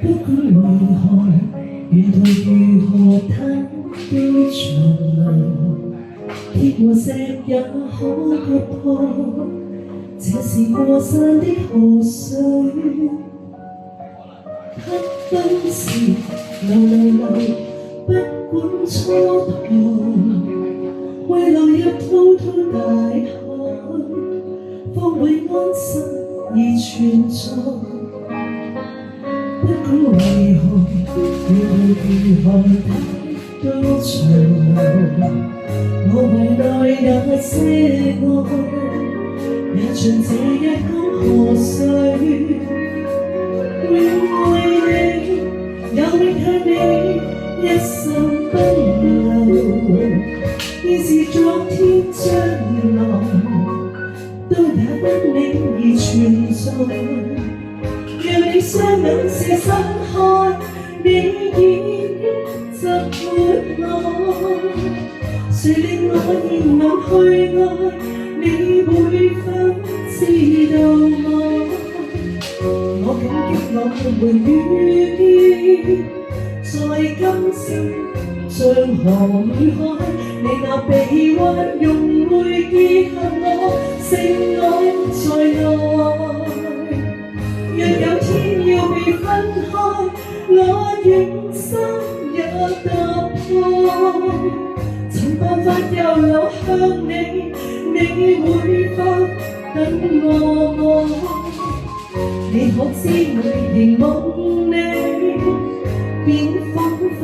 不管為何，沿途如何它都長流，鐵和石也可割破，這是過山的河水。黑燈時流，不管蹉跎，為流入滔滔大海，方會安心而存在。不管為何，沿途如何它都長流，我懷內那些愛，也像這一江河水。永為你，也永向你，一生不留。現是昨天將來，都也因你而存在。讓你雙眼是心開，你已經習沒我。誰令我仍能去愛？你會否知道我？我感激我們遇見，在今生像河與海，你那臂彎融會結合我，聖愛在內。若有天要被分開，我願心也踏破。尋辦法又流向你，你會否等我？你可知我仍夢你，便彷彿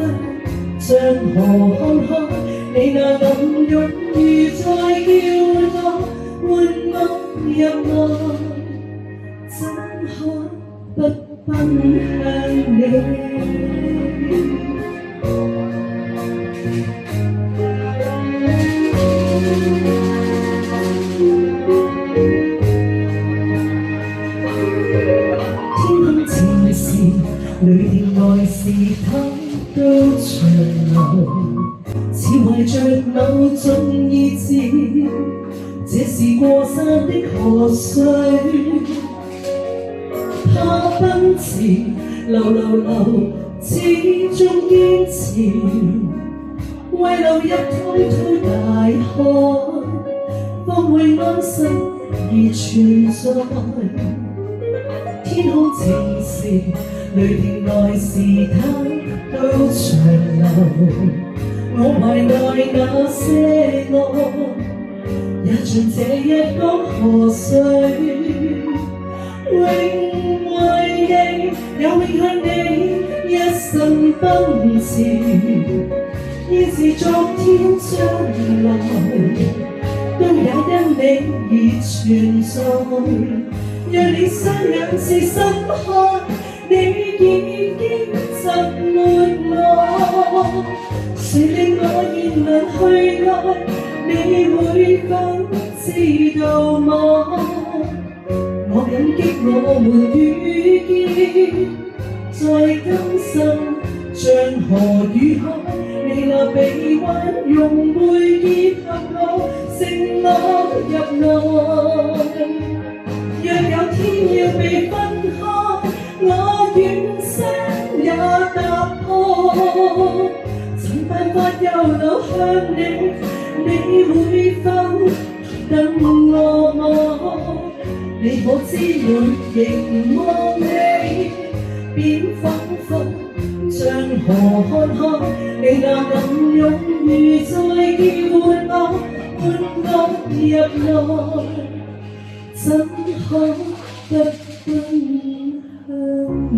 將河看開，你那暗湧如在叫我，喚我入愛，怎可不奔向你？雷霆來時它都長流，似懷着某種意志，這是過山的河水。它奔馳流，始終堅持，為流入滔滔大海，方會安心而存在。天空晴時，雷霆來時它都長流，我懷內那些愛，也像這一江河水。永為你，也永向你，一生奔馳。現是昨天將來，都也因你而存在。讓你雙眼是心開，你已經習沒我。誰令我仍能去愛？你會否知道我？我感激我們遇見，在今生像河與海，你那臂彎融會結合我，承諾入內。若有天要被分開，我願心也踏破。尋辦法又流向你，你會否等我？你可知我凝望你，便彷彿將河看開，你那暗湧如在叫我，喚我入內。怎可不奔向你？